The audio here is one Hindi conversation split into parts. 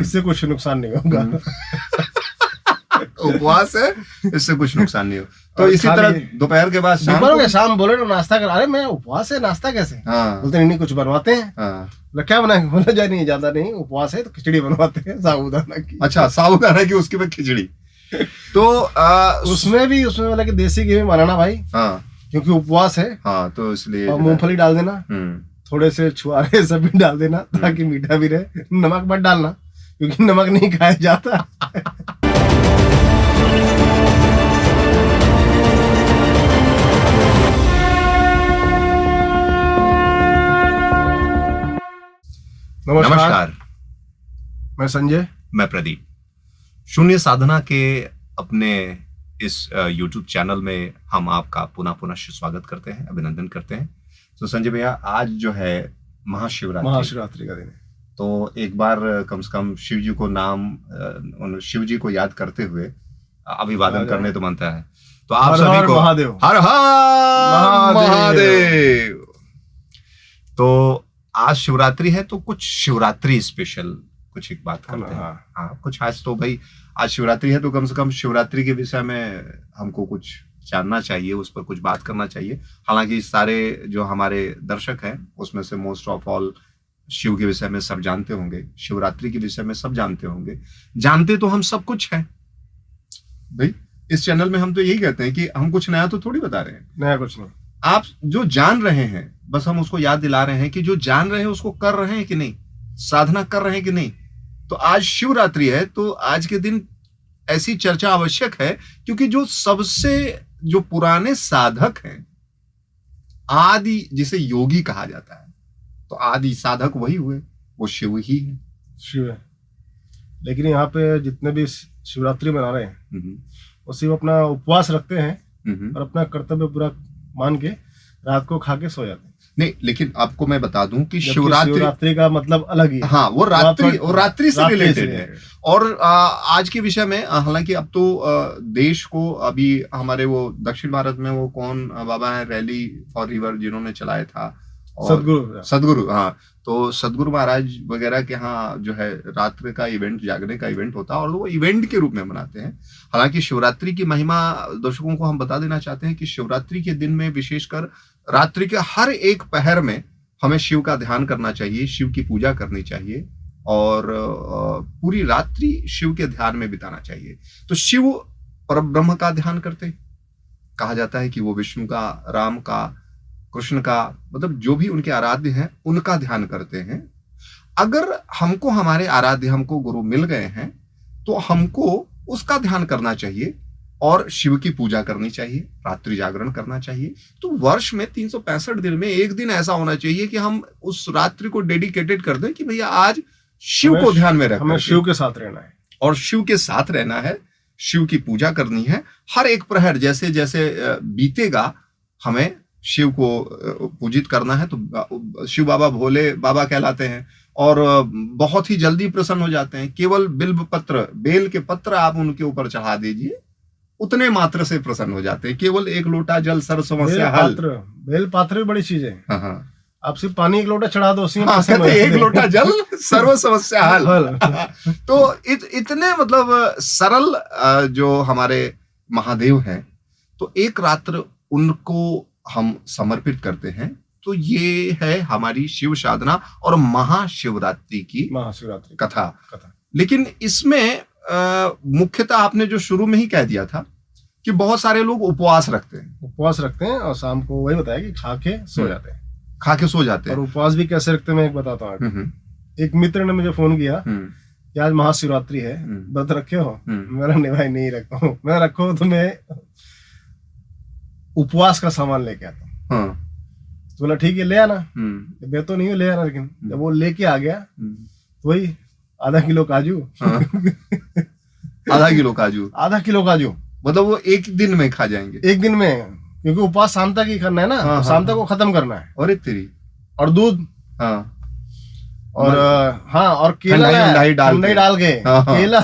इससे कुछ नुकसान नहीं होगा। उपवास है, इससे कुछ नुकसान नहीं हो। तो इसी तरह दोपहर के बाद शाम बोले ना नाश्ता कर, अरे मैं उपवास है नाश्ता कैसे? हाँ। बोलते नहीं कुछ बनवाते हैं। हाँ। क्या बनाएंगे? बोला जा नहीं ज्यादा नहीं उपवास है तो खिचड़ी बनवाते हैं साबूदाना की। अच्छा, साबूदाना की, उसके बाद खिचड़ी। तो उसमें वाला कि देसी घी में बनाना भाई। हाँ, क्योंकि उपवास है। हाँ, तो इसलिए और मूंगफली डाल देना, थोड़े से छुआरे सब भी डाल देना ताकि मीठा भी रहे। नमक मत डालना क्योंकि नमक नहीं खाया जाता। नमस्कार, मैं संजय, मैं प्रदीप। शून्य साधना के अपने इस YouTube चैनल में हम आपका पुनः स्वागत करते हैं, अभिनंदन करते हैं। तो संजय भैया, आज जो है महाशिवरात्रि का दिन है, तो एक बार कम से कम शिव जी को शिव जी को याद करते हुए अभिवादन करने तो बनता है। तो आप सभी को महादेव, हर हर महादेव। तो आज शिवरात्रि है, तो कुछ शिवरात्रि स्पेशल कुछ एक बात करते हैं। हाँ, कुछ आज तो भाई आज शिवरात्रि है, तो कम से कम शिवरात्रि के विषय में हमको कुछ जानना चाहिए, उस पर कुछ बात करना चाहिए। हालांकि सारे जो हमारे दर्शक हैं उसमें से मोस्ट ऑफ ऑल शिव के विषय में सब जानते होंगे, शिवरात्रि के विषय में सब जानते होंगे। जानते तो हम सब कुछ है भाई, इस चैनल में हम तो यही कहते हैं कि हम कुछ नया तो थोड़ी बता रहे हैं, नया कुछ नहीं। आप जो जान रहे हैं बस हम उसको याद दिला रहे हैं कि जो जान रहे हैं उसको कर रहे हैं कि नहीं, साधना कर रहे हैं कि नहीं। तो आज शिवरात्रि है, तो आज के दिन ऐसी चर्चा आवश्यक है क्योंकि जो पुराने साधक हैं, आदि जिसे योगी कहा जाता है, तो आदि साधक वही हुए, वो शिव ही है। शिव है, लेकिन यहाँ पे जितने भी शिवरात्रि मना रहे हैं वो सिर्फ अपना उपवास रखते हैं और अपना कर्तव्य पूरा मान के रात को खा के सो जाते हैं। नहीं, लेकिन आपको मैं बता दूं कि शिवरात्रि का मतलब अलग ही है। हाँ, वो रात्रि से रिलेटेड है। और आज के विषय में हालांकि अब तो देश को अभी हमारे वो दक्षिण भारत में वो कौन बाबा है, रैली फॉर रिवर जिन्होंने चलाया था, सदगुरु। हाँ, तो सदगुरु महाराज वगैरह के यहाँ जो है रात्रि का इवेंट, जागने का इवेंट होता है और वो इवेंट के रूप में मनाते हैं। हालांकि शिवरात्रि की महिमा दर्शकों को हम बता देना चाहते हैं कि शिवरात्रि के दिन में विशेषकर रात्रि के हर एक पहर में हमें शिव का ध्यान करना चाहिए, शिव की पूजा करनी चाहिए और पूरी रात्रि शिव के ध्यान में बिताना चाहिए। तो शिव परब्रह्म का ध्यान करते, कहा जाता है कि वो विष्णु का, राम का, कृष्ण का, मतलब जो भी उनके आराध्य हैं उनका ध्यान करते हैं। अगर हमको हमारे आराध्य, हमको गुरु मिल गए हैं तो हमको उसका ध्यान करना चाहिए और शिव की पूजा करनी चाहिए, रात्रि जागरण करना चाहिए। तो वर्ष में 365 दिन में एक दिन ऐसा होना चाहिए कि हम उस रात्रि को डेडिकेटेड कर दें कि भैया आज शिव को ध्यान में रखना है, शिव के साथ रहना है और शिव के साथ रहना है, शिव की पूजा करनी है। हर एक प्रहर जैसे जैसे बीतेगा हमें शिव को पूजित करना है। तो शिव बाबा भोले बाबा कहलाते हैं और बहुत ही जल्दी प्रसन्न हो जाते हैं। केवल बेल के पत्र आप उनके ऊपर चढ़ा दीजिए, उतने मात्र से प्रसन्न हो जाते हैं। केवल एक लोटा जल, सर्व समस्या हल। बेल पात्र भी बड़ी चीज है। हाँ, आप सिर्फ पानी एक लोटा चढ़ा दो, एक लोटा जल, सर्व समस्या हल। तो इतने मतलब सरल जो हमारे महादेव हैं, तो एक रात्र उनको हम समर्पित करते हैं। तो ये है हमारी शिव साधना और महाशिवरात्रि की कथा। लेकिन इसमें मुख्यतः आपने जो शुरू में ही कह दिया था कि बहुत सारे लोग उपवास रखते हैं और शाम को वही बताया कि खा के सो जाते हैं। और उपवास भी कैसे रखते हैं मैं एक बताता हूँ। एक मित्र ने मुझे फोन किया कि आज महाशिवरात्रि है, व्रत रखे हो? मेरा नहीं भाई, नहीं रखा हूँ। मैं रखो तो मैं उपवास का सामान लेके आता हूँ। तो बोला ठीक है ले आना। मैं तो नहीं ले आना, लेकिन जब वो लेके आ गया तो वही आधा किलो काजू आधा किलो काजू मतलब वो एक दिन में खा जाएंगे, एक दिन में, क्योंकि उपवास शाम तक ही करना है ना। तो शाम तक वो खत्म करना है। और तेरी और दूध और केला नहीं डाल के केला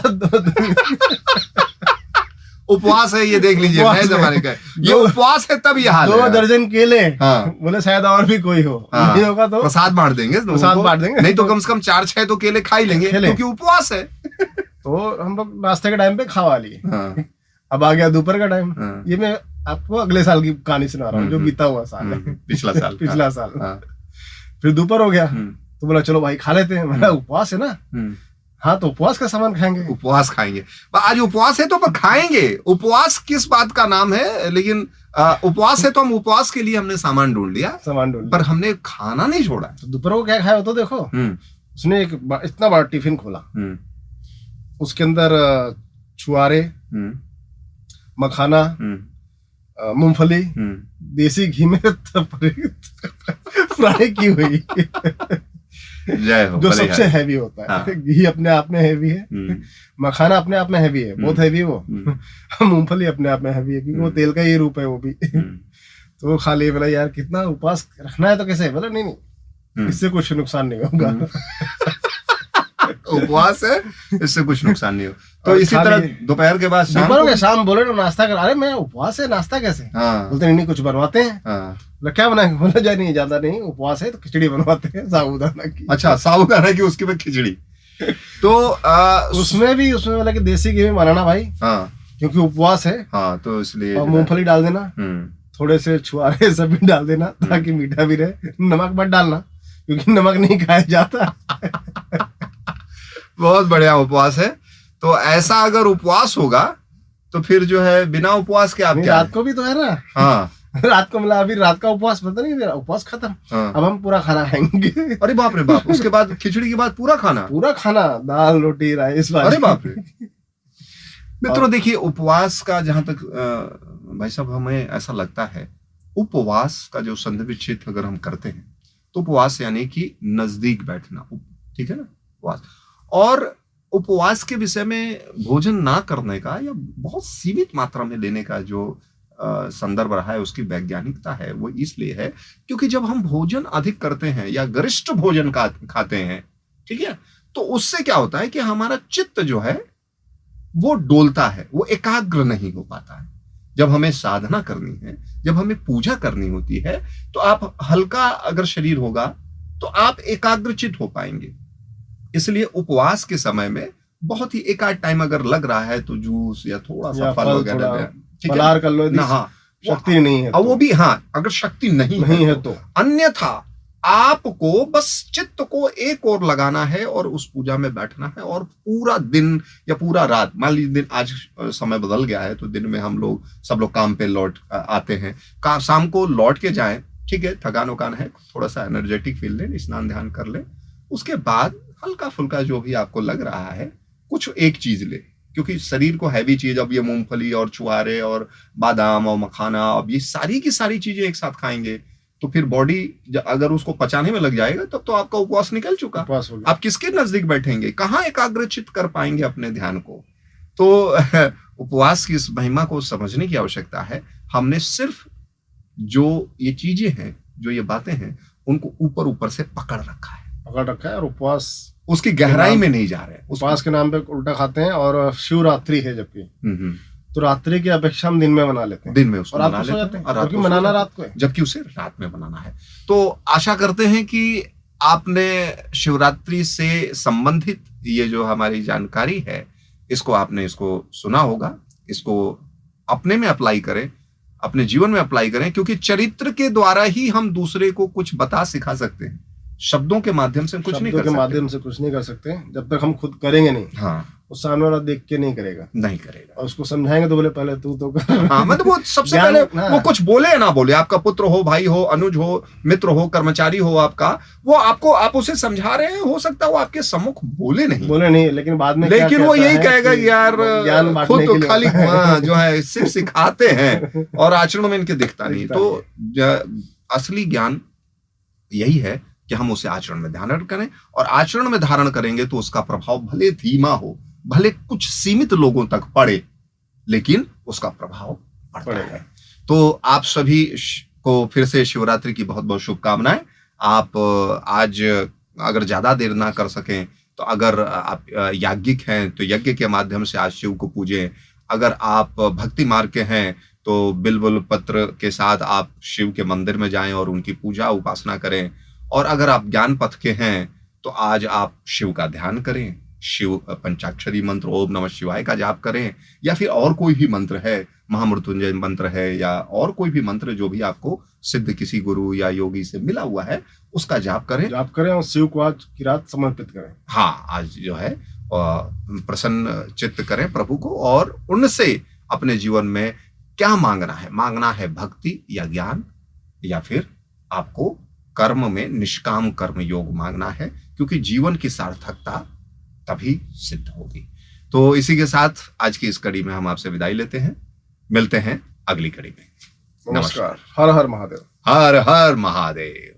उपवास है, ये देख लीजिए, नए जमाने का ये उपवास है, तब ये हाल 2 है। दर्जन केले, हाँ। बोले शायद और भी कोई हो, हाँ। नहीं होगा तो प्रसाद बांट देंगे, प्रसाद बांट देंगे, नहीं तो कम से कम 4-6 तो केले खा ही लेंगे, क्योंकि उपवास है। तो हम लोग नाश्ते के टाइम पे खावा लिए। हाँ। अब आ गया दोपहर का टाइम। हाँ। ये मैं आपको अगले साल की कहानी सुना रहा हूँ, जो बीता हुआ साल है, पिछला साल। पिछला साल। हाँ। फिर दोपहर हो गया, तो बोला चलो भाई खा लेते हैं। मेरा उपवास है ना। हाँ, तो उपवास का सामान खाएंगे, उपवास खाएंगे। आज उपवास है तो पर खाएंगे। उपवास किस बात का नाम है, लेकिन उपवास है तो हम उपवास के लिए हमने सामान ढूंढ लिया, पर हमने खाना नहीं छोड़ा। तो दोपहर को क्या खाया हो तो देखो, उसने एक इतना बड़ा टिफिन खोला, उसके अंदर छुआरे, मखाना, मूंगफली, देसी घी में फ्राई की हुई, जय हो, जो सबसे हैवी होता है। हाँ। घी अपने आप में हैवी है, मखाना अपने आप में हैवी है, बहुत हैवी है वो। मूंगफली अपने आप में हैवी है, क्योंकि वो तेल का ही रूप है वो भी। तो वो खा लिए। बोला यार कितना उपवास रखना है तो कैसे? बोला नहीं, इससे कुछ नुकसान नहीं होगा। उपवास है, इससे कुछ नुकसान नहीं हो। तो इसी तरह दोपहर के बाद शाम बोले ना नाश्ता कर। अरे मैं उपवास है, नाश्ता कैसे? हाँ। बोलते नहीं कुछ बनवाते हैं। बोला क्या बनाएंगे? बोला जाए नहीं, ज्यादा नहीं, उपवास है तो खिचड़ी बनवाते हैं साबूदाना की। अच्छा, साबूदाना की, उसके बाद खिचड़ी। तो उसमें बोला कि देसी घी में बनाना भाई। हाँ। क्योंकि उपवास है। हाँ, तो इसलिए और मूंगफली डाल देना, थोड़े से छुआरे सब भी डाल देना, ताकि मीठा भी रहे। नमक मत डालना, क्योंकि नमक नहीं खाया जाता। बहुत बढ़िया उपवास है। तो ऐसा अगर उपवास होगा तो फिर जो है बिना उपवास के आप क्या रात को भी तो है ना। हाँ। रात को मिला, अभी रात का उपवास पता नहीं, मेरा उपवास खत्म। हाँ। अब हम पूरा खाना खाएंगे। अरे बाप रे बाप, उसके बाद खिचड़ी के बाद पूरा खाना, दाल रोटी राइस। अरे बाप रे। मित्रों देखिए, उपवास का जहां तक भाई साहब हमें ऐसा लगता है, उपवास का जो संदर्भ क्षेत्र अगर हम करते हैं तो उपवास यानी कि नजदीक बैठना, ठीक है ना, उपवास। और उपवास के विषय में भोजन ना करने का या बहुत सीमित मात्रा में लेने का जो संदर्भ रहा है, उसकी वैज्ञानिकता है वो इसलिए है क्योंकि जब हम भोजन अधिक करते हैं या गरिष्ठ भोजन खाते हैं, ठीक है, तो उससे क्या होता है कि हमारा चित्त जो है वो डोलता है, वो एकाग्र नहीं हो पाता है। जब हमें साधना करनी है, जब हमें पूजा करनी होती है, तो आप हल्का अगर शरीर होगा तो आप एकाग्रचित हो पाएंगे। इसलिए उपवास के समय में बहुत ही एक आध टाइम अगर लग रहा है तो जूस या थोड़ा सा फल वगैरह फलाहार कर लो ना। हाँ, शक्ति नहीं है तो। वो भी हाँ, अगर शक्ति नहीं है तो अन्यथा आपको बस चित्त को एक ओर लगाना है और उस पूजा में बैठना है, और पूरा दिन या पूरा रात, मान लीजिए दिन, आज समय बदल गया है तो दिन में हम लोग सब लोग काम पे लौट आते हैं, शाम को लौट के जाएं, ठीक है, थकान वकान है, थोड़ा सा एनर्जेटिक फील लें, स्नान ध्यान कर लें, उसके बाद हल्का फुल्का जो भी आपको लग रहा है कुछ एक चीज ले, क्योंकि शरीर को हैवी चीज, अब ये मूंगफली और छुआरे और बादाम और मखाना, अब ये सारी की सारी चीजें एक साथ खाएंगे तो फिर बॉडी अगर उसको पचाने में लग जाएगा तब तो आपका उपवास निकल चुका। आप किसके नजदीक बैठेंगे, कहाँ एकाग्रचित कर पाएंगे अपने ध्यान को? तो उपवास की इस महिमा को समझने की आवश्यकता है। हमने सिर्फ जो ये चीजें हैं, जो ये बातें हैं, उनको ऊपर ऊपर से पकड़ रखा है और उपवास उसकी गहराई में नहीं जा रहे। उपवास के नाम पे उल्टा खाते हैं। और शिवरात्रि है जबकि, तो रात्रि की अपेक्षा हम दिन में मना लेते हैं, दिन में उसको और मना लेते हैं, क्योंकि मनाना रात को है, जबकि उसे रात में मनाना है। तो आशा करते हैं कि आपने शिवरात्रि से संबंधित ये जो हमारी जानकारी है, इसको सुना होगा, इसको अपने में अप्लाई करें, अपने जीवन में अप्लाई करें, क्योंकि चरित्र के द्वारा ही हम दूसरे को कुछ बता सिखा सकते हैं। शब्दों के माध्यम से कुछ नहीं कर सकते, माध्यम से कुछ नहीं कर सकते जब तक हम खुद करेंगे नहीं। हाँ, उस सामने वाला देख के नहीं करेगा, और उसको समझाएंगे तो बोले पहले तू तो कर। हाँ, मतलब वो सबसे पहले वो कुछ बोले ना बोले, आपका पुत्र हो, भाई हो, अनुज हो, मित्र हो, कर्मचारी हो आपका, वो आप उसे समझा रहे हैं, हो सकता है वो आपके सम्मुख बोले नहीं, लेकिन बाद में वो यही कहेगा यार खुद तो खाली जो है सिर्फ सिखाते हैं और आचरण में इनके दिखता नहीं। तो असली ज्ञान यही है कि हम उसे आचरण में धारण करें, और आचरण में धारण करेंगे तो उसका प्रभाव भले धीमा हो, भले कुछ सीमित लोगों तक पड़े, लेकिन उसका प्रभाव पड़ता है। तो आप सभी को फिर से शिवरात्रि की बहुत बहुत शुभकामनाएं। आप आज अगर ज्यादा देर ना कर सकें तो अगर आप याज्ञिक हैं तो यज्ञ के माध्यम से आज शिव को पूजें। अगर आप भक्ति मार्ग के हैं तो बिल्व पत्र के साथ आप शिव के मंदिर में जाएं और उनकी पूजा उपासना करें। और अगर आप ज्ञान पथ के हैं तो आज आप शिव का ध्यान करें, शिव पंचाक्षरी मंत्र ओम नमः शिवाय का जाप करें, या फिर और कोई भी मंत्र है, महामृत्युंजय मंत्र है, या और कोई भी मंत्र जो भी आपको सिद्ध किसी गुरु या योगी से मिला हुआ है उसका जाप करें और शिव को आज की रात समर्पित करें। हाँ, आज जो है प्रसन्न चित्त करें प्रभु को, और उनसे अपने जीवन में क्या मांगना है भक्ति या ज्ञान, या फिर आपको कर्म में निष्काम कर्म योग मांगना है, क्योंकि जीवन की सार्थकता तभी सिद्ध होगी। तो इसी के साथ आज की इस कड़ी में हम आपसे विदाई लेते हैं, मिलते हैं अगली कड़ी में। नमस्कार। हर हर महादेव। हर हर महादेव।